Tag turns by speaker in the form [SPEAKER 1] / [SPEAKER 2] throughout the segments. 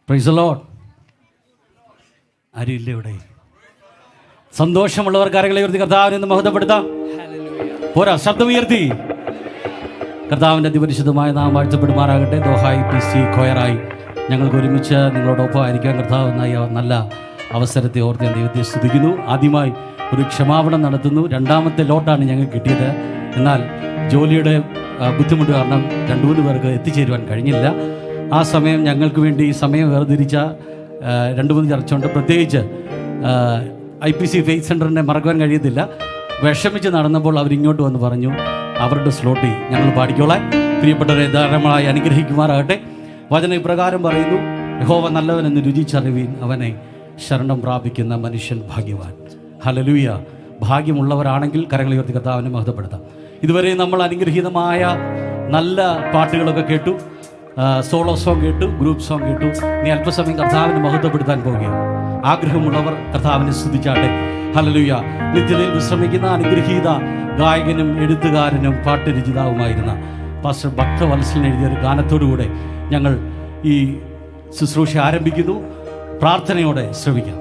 [SPEAKER 1] Praise the Lord. ആരുമില്ല ഇവിടെ? സന്തോഷമുള്ളവർ കരങ്ങളെ ഉയർത്തി കർത്താവിനെ ഒന്ന് മഹത്വപ്പെടുത്താം. പോരാ, ശബ്ദമുയർത്തി കർത്താവിൻ്റെ അതിപരിശുദ്ധമായ നാം വാഴ്ത്തപ്പെടുമാറാകട്ടെ. ദോഹായി PC കൊയറായി ഞങ്ങൾക്ക് ഒരുമിച്ച് നിങ്ങളോടൊപ്പം ആയിരിക്കാൻ കർത്താവ് നല്ല അവസരത്തെ ഓർത്ത് ഞാൻ ദൈവത്തെ സ്തുതിക്കുന്നു. ആദ്യമായി ഒരു ക്ഷമാപണം നടത്തുന്നു. രണ്ടാമത്തെ ലോട്ടാണ് ഞങ്ങൾക്ക് കിട്ടിയത്. എന്നാൽ ജോലിയുടെ ബുദ്ധിമുട്ട് കാരണം 2-3 പേർക്ക് എത്തിച്ചേരുവാൻ കഴിഞ്ഞില്ല. ആ സമയം ഞങ്ങൾക്ക് വേണ്ടി സമയം വേർതിരിച്ച 2-3 ചർച്ചയുണ്ട്. പ്രത്യേകിച്ച് IPC ഫെയ്ത്ത് സെൻ്ററിനെ മറക്കുവാൻ കഴിയത്തില്ല. വിഷമിച്ച് നടന്നപ്പോൾ അവരിങ്ങോട്ട് വന്ന് പറഞ്ഞു അവരുടെ സ്ലോട്ടിൽ ഞങ്ങൾ പാടിക്കോളാൻ. പ്രിയപ്പെട്ടവരെ ധാരാളമായി അനുഗ്രഹിക്കുമാറാകട്ടെ. വചനം ഇപ്രകാരം പറയുന്നു, യഹോവ നല്ലവനെന്ന് രുചിച്ചറിവീൻ, അവനെ ശരണം പ്രാപിക്കുന്ന മനുഷ്യൻ ഭാഗ്യവാൻ. ഹല്ലേലൂയ. ഭാഗ്യമുള്ളവരാണെങ്കിൽ കരങ്ങളെ ഉയർത്തി കർത്താവിനെ മഹത്വപ്പെടുത്താം. ഇതുവരെ നമ്മൾ അനുഗ്രഹീതമായ നല്ല പാട്ടുകളൊക്കെ കേട്ടു, സോളോ സോങ് കേട്ടു, ഗ്രൂപ്പ് സോങ് കേട്ടു. നീ അല്പസമയം കർത്താവിനെ മഹത്വപ്പെടുത്താൻ പോവുകയാണ്. ആഗ്രഹമുള്ളവർ കർത്താവിനെ സ്തുതിച്ചാട്ടെ. ഹല്ലേലൂയ. നിത്യതയിൽ വിശ്രമിക്കുന്ന അനുഗ്രഹീത ഗായകനും എഴുത്തുകാരനും പാട്ടുരചിതാവുമായിരുന്ന പാസ്റ്റർ ഭക്തവത്സലൻ എഴുതിയ ഒരു ഗാനത്തോടുകൂടെ ഞങ്ങൾ ഈ ശുശ്രൂഷ ആരംഭിക്കുന്നു. പ്രാർത്ഥനയോടെ ശ്രമിക്കാം.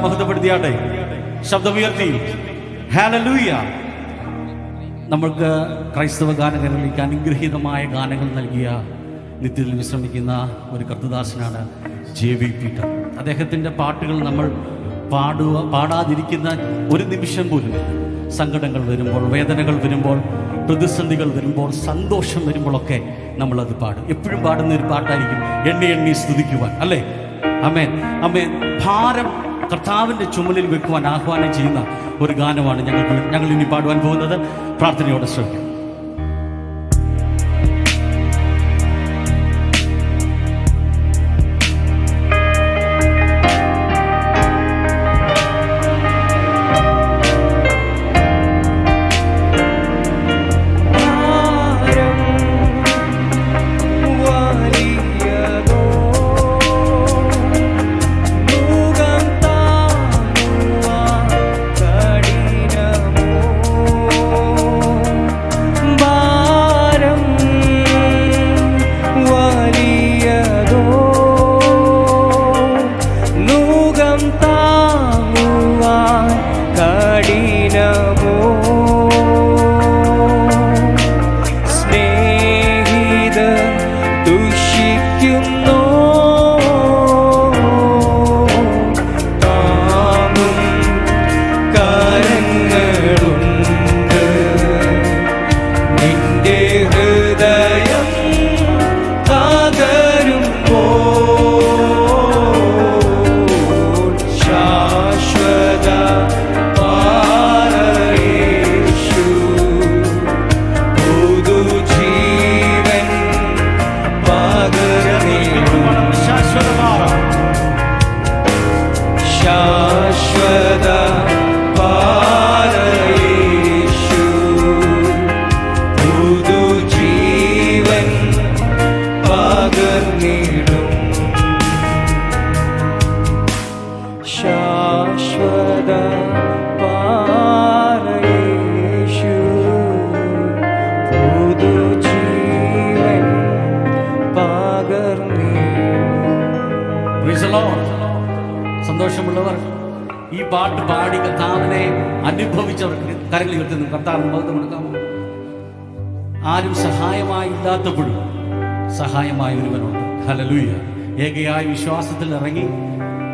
[SPEAKER 1] മഹത്വപ്പെടുത്തിയാട്ടെ. ശബ്ദമുയർത്തി ഹല്ലേലൂയ. നമ്മൾക്ക് ക്രൈസ്തവ ഗാനങ്ങളിലേക്ക് അനുഗ്രഹീതമായ ഗാനങ്ങൾ നൽകിയ നിത്യത്തിൽ വിശ്രമിക്കുന്ന ഒരു കർത്തദാസനാണ് JV പീറ്റർ. അദ്ദേഹത്തിൻ്റെ പാട്ടുകൾ നമ്മൾ പാടാതിരിക്കുന്ന ഒരു നിമിഷം പോലും. സങ്കടങ്ങൾ വരുമ്പോൾ, വേദനകൾ വരുമ്പോൾ, പ്രതിസന്ധികൾ വരുമ്പോൾ, സന്തോഷം വരുമ്പോഴൊക്കെ നമ്മളത് പാടും. എപ്പോഴും പാടുന്ന ഒരു പാട്ടായിരിക്കും എണ്ണി എണ്ണി സ്തുതിക്കുവാൻ, അല്ലേ? ആമേൻ, ആമേൻ. ഭാരം കർത്താവിൻ്റെ ചുമലിൽ വെക്കുവാൻ ആഹ്വാനം ചെയ്യുന്ന ഒരു ഗാനമാണ് ഞങ്ങൾ ഇനി പാടുവാൻ പോകുന്നത്. പ്രാർത്ഥനയോടെ ശ്രമിക്കും. പാട്ട് പാടി കർത്താവിനെ അനുഭവിച്ചവർക്ക് കരങ്ങൾ ഉയർത്തുന്നു. കർത്താവിന് മഹത്വം കൊടുക്കാമോ? ആരും സഹായമായി ഇല്ലാത്തപ്പോഴും സഹായമായ ഒരുവനുണ്ട്. ഹല്ലേലൂയ. ഏകയായ വിശ്വാസത്തിൽ ഇറങ്ങി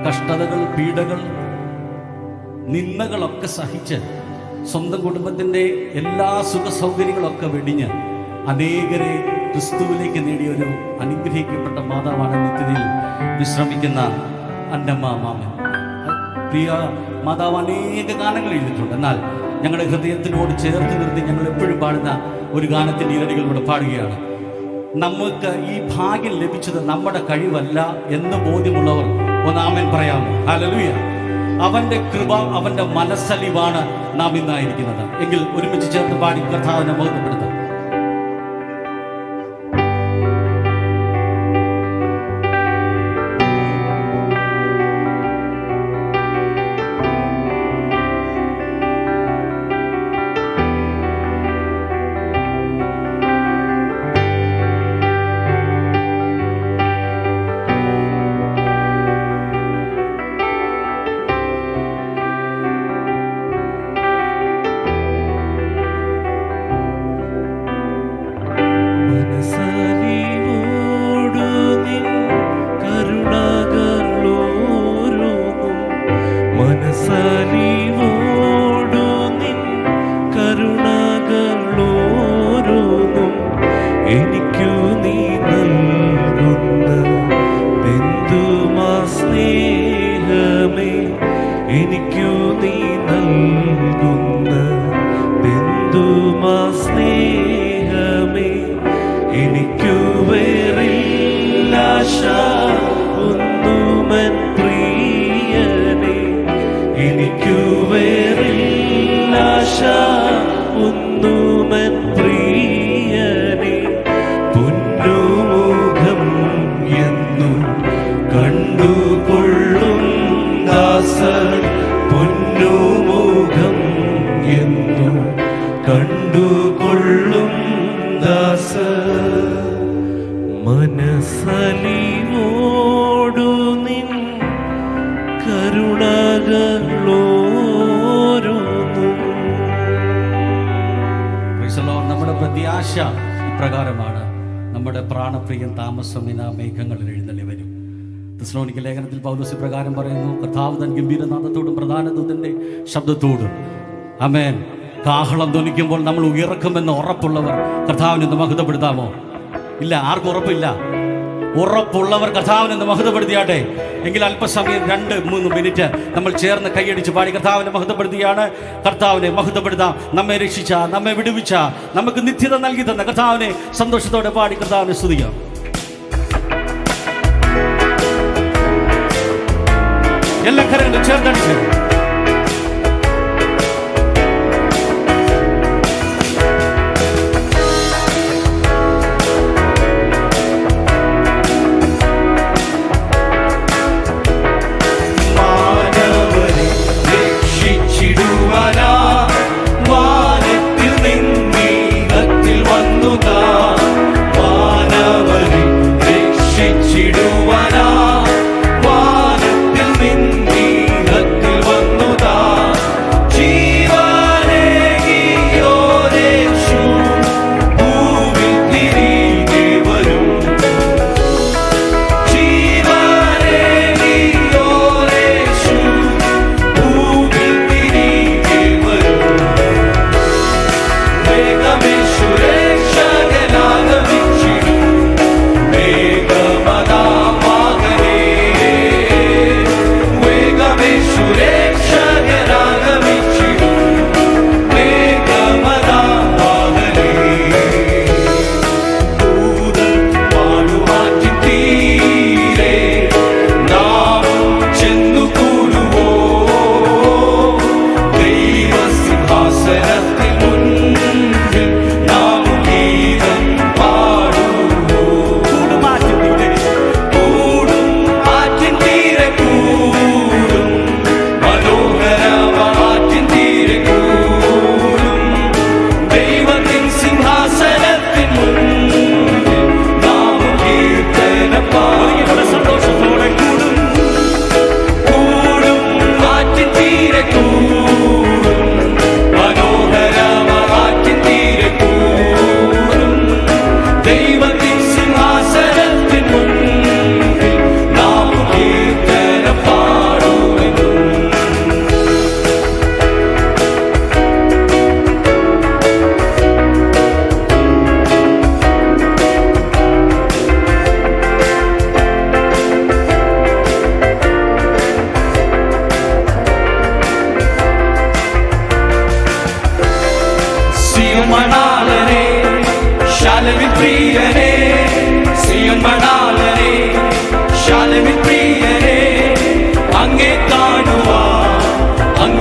[SPEAKER 1] കഷ്ടതകൾ, പീഡകൾ, നിന്ദകളൊക്കെ സഹിച്ച് സ്വന്തം കുടുംബത്തിൻ്റെ എല്ലാ സുഖ സൗകര്യങ്ങളൊക്കെ വെടിഞ്ഞ് അനേകരെ ക്രിസ്തുവിലേക്ക് നേടിയൊരു അനുഗ്രഹിക്കപ്പെട്ട മാതാവാണ് നിത്യതയിൽ വിശ്രമിക്കുന്ന അന്നമ്മ മാമൻ. പ്രിയ മാതാവ് അനേക ഗാനങ്ങൾ എഴുതിയിട്ടുണ്ട്. എന്നാൽ ഞങ്ങളുടെ ഹൃദയത്തിനോട് ചേർത്ത് നിർത്തി ഞങ്ങൾ എപ്പോഴും പാടുന്ന ഒരു ഗാനത്തിൻ്റെ ഇരടികളിലൂടെ പാടുകയാണ്. നമുക്ക് ഈ ഭാഗ്യം ലഭിച്ചത് നമ്മുടെ കഴിവല്ല എന്ന് ബോധ്യമുള്ളവർ ഒന്ന് ആമേൻ പറയാമോ? ഹല്ലേലൂയ. അവന്റെ കൃപ, അവന്റെ മനസ്സലിവാണ് നാം ഇന്നായിരിക്കുന്നത്. എങ്കിൽ ഒരുമിച്ച് ചേർന്ന് പാടി കർത്താവിനെ മഹത്വപ്പെടുത്താം. നമ്മുടെ പ്രത്യാശ ഇപ്രകാരമാണ്. നമ്മുടെ പ്രാണപ്രിയൻ താമസമിന മേഘങ്ങളിൽ എഴുന്നള്ളി വരും. തെസ്സലോനിക്ക ലേഖനത്തിൽ പൗലോസ് പ്രകാരം പറയുന്നു, കർത്താവ് തൻ ഗംഭീരനാദത്തോടും പ്രധാന ദൂതന്റെ ശബ്ദത്തോടും ആമേൻ കാഹളം ധ്വനിക്കുമ്പോൾ നമ്മൾ ഉയർക്കുമെന്ന് ഉറപ്പുള്ളവർ കർത്താവിനെ മഹത്വപ്പെടുത്താമോ? ഇല്ല, ആർക്കും ഉറപ്പില്ല. ഉറപ്പുള്ളവർ കർത്താവിനെ മഹത്വപ്പെടുത്തിയാട്ടെ. എങ്കിൽ അല്പസമയം 2-3 മിനിറ്റ് നമ്മൾ ചേർന്ന് കൈയടിച്ച് പാടി കർത്താവിനെ മഹത്വപ്പെടുത്തിയാണ്. കർത്താവിനെ മഹത്വപ്പെടുത്താം. നമ്മെ രക്ഷിച്ച, നമ്മെ വിടുവിച്ച, നമുക്ക് നിത്യത നൽകി തന്ന കർത്താവിനെ സന്തോഷത്തോടെ പാടി കർത്താവിനെ സ്തുതിക്കാം. എല്ലാ കരങ്ങളും ചേർത്തടിച്ച്
[SPEAKER 2] വാനവരെ രക്ഷിച്ചിടുവാനാ വാനത്തിൽ നിന്നീ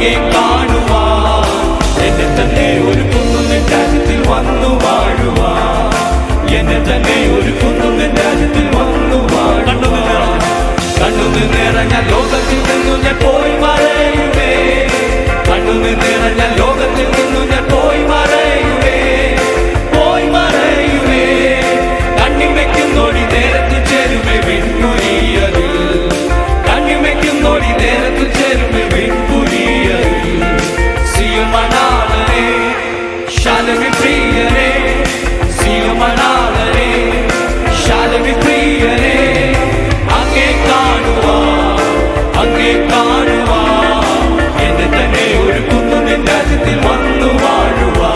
[SPEAKER 2] അങ്ങേ കാണുവാൻ എന്നെ തന്നെ ഒരുക്കുന്നു നിൻ രാജ്യത്തിൽ വന്നു വാഴുവാൻ എന്നെ തന്നെ ഒരുക്കുന്നു നിൻ രാജ്യത്തിൽ വന്നു വാഴുവാൻ കണ്ണുനീർ നിറഞ്ഞ ലോകത്തിൽ നിന്നു ഞാൻ പോയി മറയുവേ കണ്ണുനീർ നിറഞ്ഞ ലോകത്തിൽ നിന്നു ഞാൻ പോയി മറയുവേ കണ്ണിമയ്ക്കുന്നോടി നേരത്തിൽ ചേരുമേ വിൺപുരിയതിൽ കണ്ണിമയ്ക്കുന്നോടി നേരത്തിൽ ചേരുമേ വിൺപുരിയതിൽ സിയമനാളനെ ശാലമി പ്രിയനെ സിയമനാളനെ ശാലമി പ്രിയനെ അങ്ങേ കാണുവാ എന്നെ തന്നെ ഒരുക്കുന്നു നിൻ രാജ്യത്തിൽ വന്നു വാഴുവാ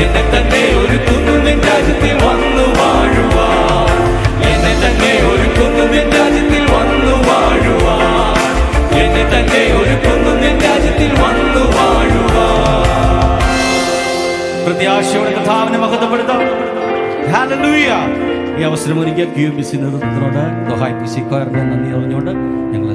[SPEAKER 2] എന്നെ തന്നെ ഒരുക്കുന്നു നിൻ രാജ്യത്തിൽ വന്നു വാഴുവാ എന്നെ തന്നെ ഒരുക്കുന്നു നിൻ രാജ്യത്തിൽ വന്നു വാഴുവാ എന്നെ തന്നെ ഒരുക്കുന്നു നിൻ രാജ്യത്തിൽ വന്നു വാഴുവാ
[SPEAKER 1] പ്രത്യാശയോടെ കർത്താവിനെ മഹത്വപ്പെടുത്താം. ഹല്ലേലൂയ. ഈ അവസരം ഒരുക്കിയ QMBC നേതൃത്വത്തിനോട് ദോഹാ IPC കൊയറിനെ നന്ദി അറിഞ്ഞുകൊണ്ട് ഞങ്ങൾ